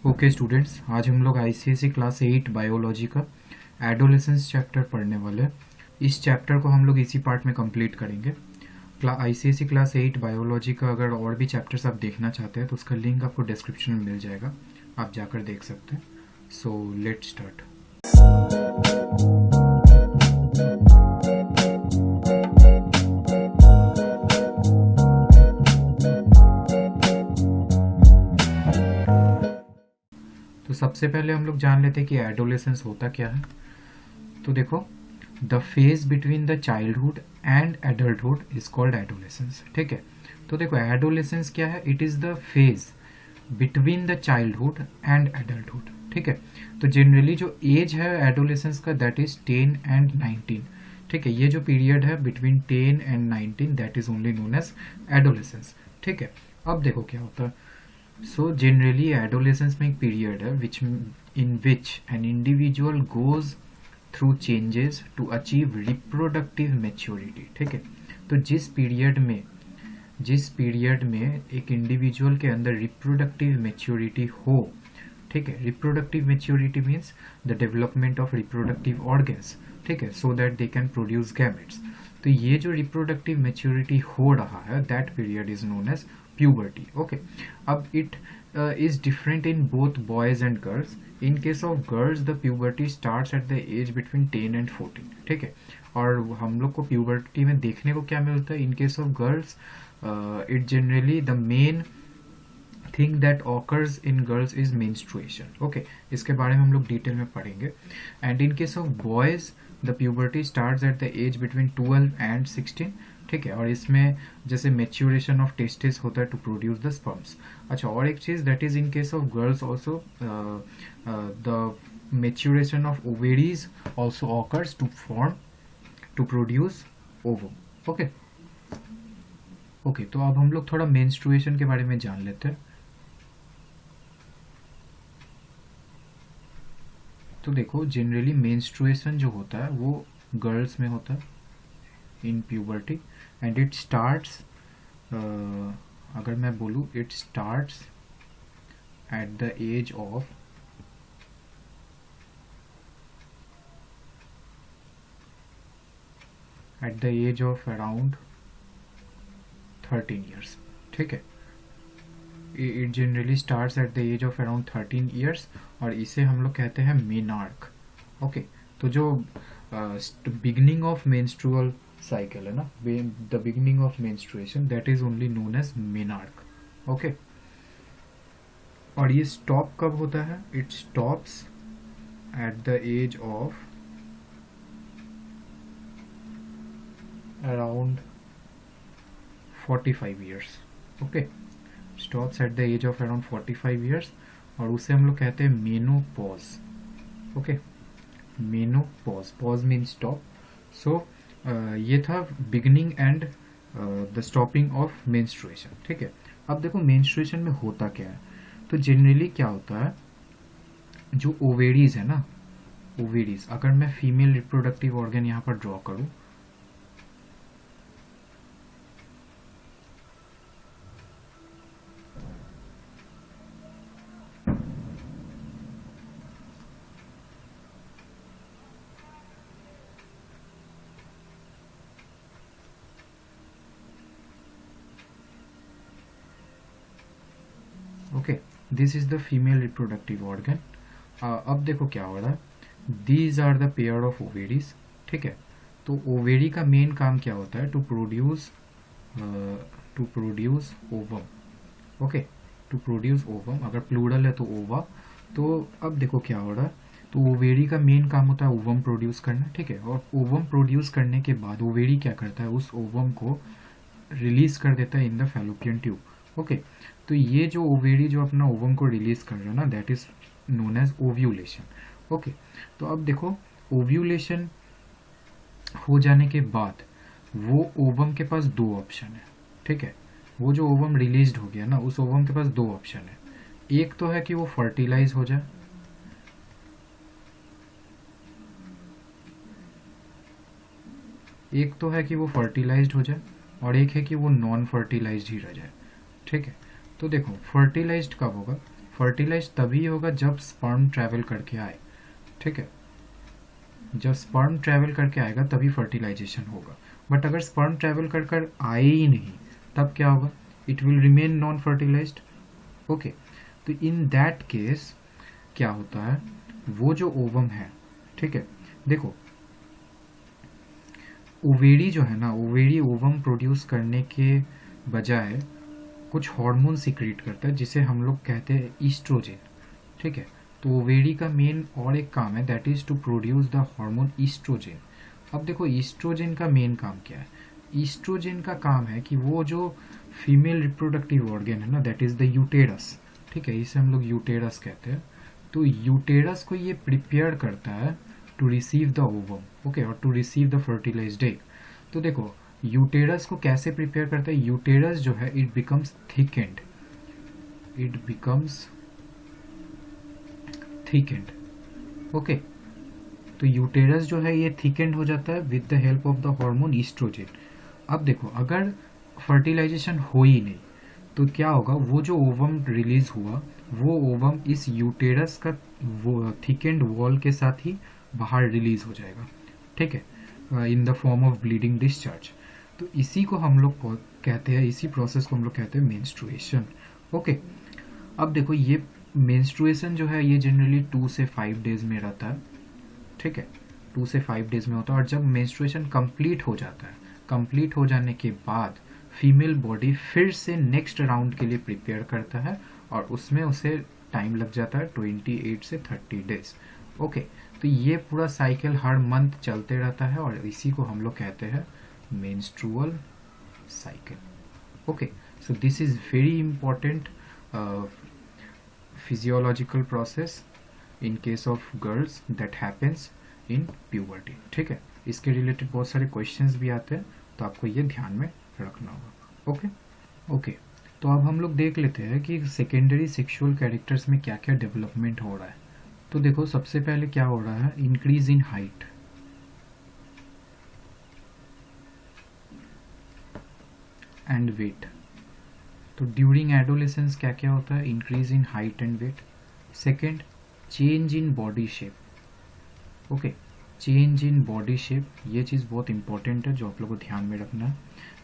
Okay students, आज हम लोग आईसीएसई क्लास 8 बायोलॉजी का एडोलेसेंस चैप्टर पढ़ने वाले हैं। इस चैप्टर को हम लोग इसी पार्ट में कंप्लीट करेंगे। आईसीएसई क्लास 8 बायोलॉजी का अगर और भी चैप्टर्स आप देखना चाहते हैं तो उसका लिंक आपको डिस्क्रिप्शन में मिल जाएगा, आप जाकर देख सकते हैं। So let start. तो सबसे पहले हम लोग जान लेते हैं कि एडोलेसेंस होता क्या है। तो देखो, the phase between the childhood and adulthood is called adolescence. ठीक है, तो देखो एडोलेसेंस क्या है? It is the phase between the childhood and adulthood. ठीक है, तो जनरली जो एज है एडोलेसेंस का दैट इज 10 एंड 19। ठीक है, ये जो पीरियड है between 10 and 19 that is only known as adolescence. ठीक है, अब देखो क्या होता है। सो जनरली एडोलेसेंस में एक पीरियड है in which an individual goes through changes to achieve reproductive maturity। ठीक है, तो जिस पीरियड में एक इंडिविजुअल के अंदर रिप्रोडक्टिव मेच्योरिटी हो, ठीक है, reproductive maturity means the development of reproductive organs. ठीक है, so that they can produce gametes. तो ये जो रिप्रोडक्टिव मेच्योरिटी हो रहा है that period is known as puberty। okay, अब it is different in both boys and girls. In case of girls the puberty starts at the age between 10 and 14। ठीक है, और हम लोग को puberty में देखने को क्या मिलता है? In case of girls it generally the main thing that occurs in girls is menstruation। okay, इसके बारे में हम लोग डिटेल में पढ़ेंगे। and in case of boys the puberty starts at the age between 12 and 16। ठीक है, और इसमें जैसे मेच्योरेशन ऑफ टेस्टिस होता है टू प्रोड्यूस द स्पर्म्स। अच्छा, और एक चीज that is in case of girls also the maturation of ovaries also occurs to produce ovum. Okay okay, तो अब हम लोग थोड़ा मेंस्ट्रुएशन के बारे में जान लेते हैं। तो देखो, जनरली मेंस्ट्रुएशन जो होता है वो गर्ल्स में होता है in puberty and it starts, अगर मैं बोलूँ it starts at the age of around 13 years. ठीक है, it generally starts at the age of around 13 years और इसे हम लोग कहते हैं मेनार्क। ओके, तो जो बिगनिंग ऑफ मेंस्ट्रुअल साइकिल है ना, the beginning of menstruation that is only known as menarche. Okay, और ये स्टॉप कब होता है? It stops at the age of around 45 years. Okay, stops at the age of around 45 years और उसे हम लोग कहते हैं menopause. Okay, menopause, pause mean stop. So ये था beginning and the stopping of menstruation. ठीक है, अब देखो मेंस्ट्रुएशन में होता क्या है। तो जनरली क्या होता है, जो ओवेरीज है ना, ओवेरीज, अगर मैं फीमेल रिप्रोडक्टिव ऑर्गन यहाँ पर ड्रॉ करूँ, okay, this is the female reproductive organ. अब देखो क्या हो रहा है, these are the pair of ovaries. ठीक है, तो ओवेरी का मेन काम क्या होता है? To produce ovum. Okay, to produce ovum, अगर प्लूरल है तो ओवा। तो अब देखो क्या हो रहा है, तो ओवेरी का मेन काम होता है ओवम प्रोड्यूस करना। ठीक है, और ओवम प्रोड्यूस करने के बाद ओवेरी क्या करता है? उस ओवम को रिलीज कर देता है in the fallopian tube. Okay, तो ये जो ओवेरी जो अपना ओवम को रिलीज कर रहा है ना that is known as ovulation. Okay, तो अब देखो ओव्यूलेशन हो जाने के बाद वो ओवम के पास दो ऑप्शन है। ठीक है, वो जो ओवम रिलीज हो गया ना, उस ओवम के पास दो ऑप्शन है। एक तो है कि वो फर्टिलाइज हो जाए, हो जाए और एक है कि वो नॉन फर्टिलाइज्ड ही रह जाए। ठीक है, तो देखो फर्टिलाइज्ड कब होगा? फर्टिलाइज तभी होगा जब स्पर्म ट्रैवल करके आए, ठीक है, जब स्पर्म ट्रैवल करके आएगा तभी फर्टिलाइजेशन होगा। बट अगर स्पर्म ट्रैवल कर कर आए ही नहीं तब क्या होगा, it will remain non fertilized. Okay, तो इन दैट केस क्या होता है, वो जो ओवम है, ठीक है, देखो ओवेरी जो है ना, ओवेरी ओवम प्रोड्यूस करने के बजाय कुछ हार्मोन सिक्रीट करता है जिसे हम लोग कहते हैं ईस्ट्रोजन, ठीक है। तो ओवेरी का मेन और एक काम है, that is to produce the hormone estrogen. अब देखो ईस्ट्रोजन का मेन काम क्या है, ईस्ट्रोजन का काम है कि वो जो फीमेल रिप्रोडक्टिव ऑर्गन है ना, दैट इज द यूटेरस, ठीक है, इसे हम लोग यूटेरस कहते हैं। तो यूटेरस को ये प्रिपेयर करता है to receive the ovum, okay, और to receive the fertilized egg. तो देखो यूटेरस को कैसे प्रिपेयर करता है, यूटेरस जो है it becomes thickened, it becomes thickened, okay. तो यूटेरस जो है ये थिकेंड हो जाता है with the help of the hormone estrogen. अब देखो अगर फर्टिलाइजेशन हो ही नहीं तो क्या होगा, वो जो ओवम रिलीज हुआ वो ओवम इस यूटेरस का वो थिकेंड वॉल के साथ ही बाहर रिलीज हो जाएगा, ठीक है, in the form of bleeding discharge. तो इसी को हम लोग कहते हैं, इसी प्रोसेस को हम लोग कहते हैं मेंस्ट्रुएशन, ओके। अब देखो ये मेंस्ट्रुएशन जो है ये जनरली 2 से 5 डेज में रहता है, ठीक है, 2 से 5 डेज में होता है। और जब मेंस्ट्रुएशन कंप्लीट हो जाता है, कंप्लीट हो जाने के बाद फीमेल बॉडी फिर से नेक्स्ट राउंड के लिए प्रिपेयर करता है और उसमें उसे टाइम लग जाता है 28 से 30 डेज, ओके। तो ये पूरा साइकिल हर मंथ चलते रहता है और इसी को हम लोग कहते हैं menstrual cycle, okay. So this is very important physiological process in case of girls that happens in puberty, ठीक है। इसके रिलेटेड बहुत सारे क्वेश्चंस भी आते हैं तो आपको ये ध्यान में रखना होगा, ओके ओके। तो अब हम लोग देख लेते हैं कि सेकेंडरी सेक्सुअल कैरेक्टर्स में क्या क्या डेवलपमेंट हो रहा है। तो देखो सबसे पहले क्या हो रहा है, increase in height, and weight. तो ड्यूरिंग एडोलेसेंस क्या क्या होता है, increase in height and weight. Second, change in body shape, okay, change in body shape, ये चीज़ बहुत इंपॉर्टेंट है जो आप लोगों को ध्यान में रखना है।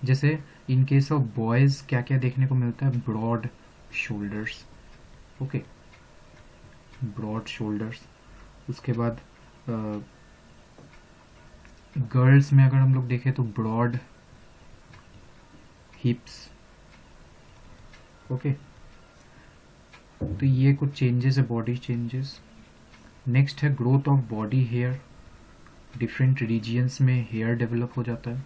जैसे इन केस ऑफ बॉयज़ क्या क्या देखने को मिलता है, broad shoulders, okay, broad shoulders. उसके बाद गर्ल्स में अगर हम लोग देखें तो ब्रॉड हिप्स, ओके। तो ये कुछ चेंजेस है, बॉडी चेंजेस। नेक्स्ट है growth of body hair, different regions में हेयर डेवलप हो जाता है।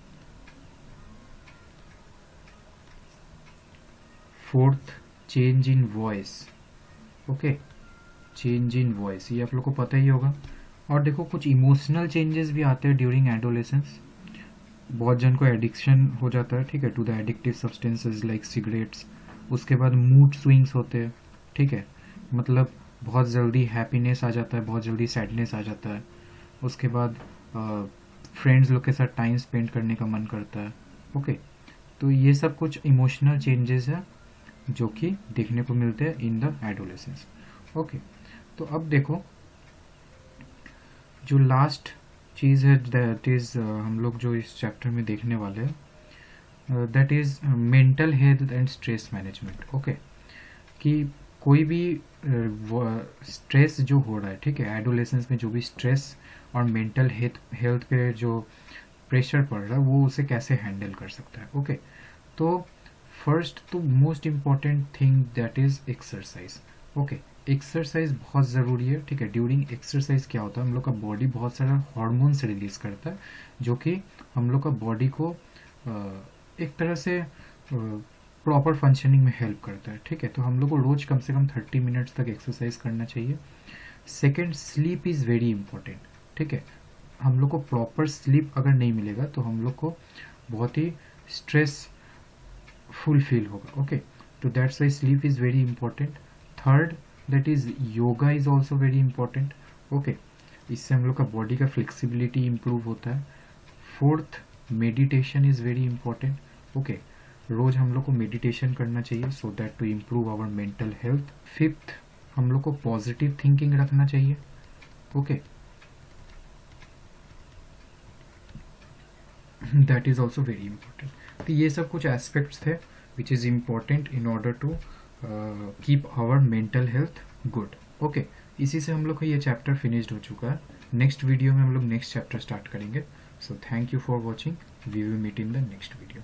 Fourth, change in voice, okay, change in voice, ये आप लोग को पता ही होगा। और देखो कुछ इमोशनल चेंजेस भी आते हैं ड्यूरिंग एडोलेसेंस। बहुत जन को एडिक्शन हो जाता है, ठीक है, to the addictive substances like cigarettes. उसके बाद मूड स्विंग्स होते हैं, ठीक है, मतलब बहुत जल्दी हैप्पीनेस आ जाता है, बहुत जल्दी सैडनेस आ जाता है। उसके बाद फ्रेंड्स लोग के साथ टाइम स्पेंड करने का मन करता है, ओके। तो ये सब कुछ इमोशनल चेंजेस हैं जो कि देखने को मिलते हैं इन द एडोलेसेंस, ओके। तो अब देखो जो लास्ट चीज़ है दैट इज़ हम लोग जो इस चैप्टर में देखने वाले हैं, that is mental health and stress management, okay. कि कोई भी स्ट्रेस जो हो रहा है, ठीक है, एडोलेसेंस में जो भी स्ट्रेस और मेंटल हेल्थ पे जो प्रेशर पड़ रहा है वो उसे कैसे हैंडल कर सकता है, ओके। तो फर्स्ट तो most important thing that is exercise, okay. Exercise बहुत ज़रूरी है, ठीक है। ड्यूरिंग एक्सरसाइज क्या होता है, हम लोग का बॉडी बहुत सारा हार्मोन्स रिलीज करता है जो कि हम लोग का बॉडी को एक तरह से प्रॉपर फंक्शनिंग में हेल्प करता है, ठीक है। तो हम लोग को रोज कम से कम 30 मिनट्स तक एक्सरसाइज करना चाहिए। Second, sleep is very important, ठीक है। हम लोग को प्रॉपर स्लीप अगर नहीं मिलेगा तो हम लोग को बहुत ही स्ट्रेस फुल फील होगा, ओके। तो that's why sleep is very important. Third, that is yoga is also very important, okay. इससे हम लोग का बॉडी का फ्लेक्सिबिलिटी इम्प्रूव होता है। Fourth, meditation is very important, okay. रोज हम लोग को मेडिटेशन करना चाहिए so that to improve our mental health. Fifth, हम लोग को पॉजिटिव थिंकिंग रखना चाहिए. Okay, that is also very important. तो ये सब कुछ एस्पेक्ट्स थे which is important in order to keep our mental health good. Okay, इसी से हम लोग का ये चैप्टर फिनिश्ड हो चुका है. नेक्स्ट वीडियो में हम लोग नेक्स्ट चैप्टर स्टार्ट करेंगे. So thank you for watching. We will meet in the next video.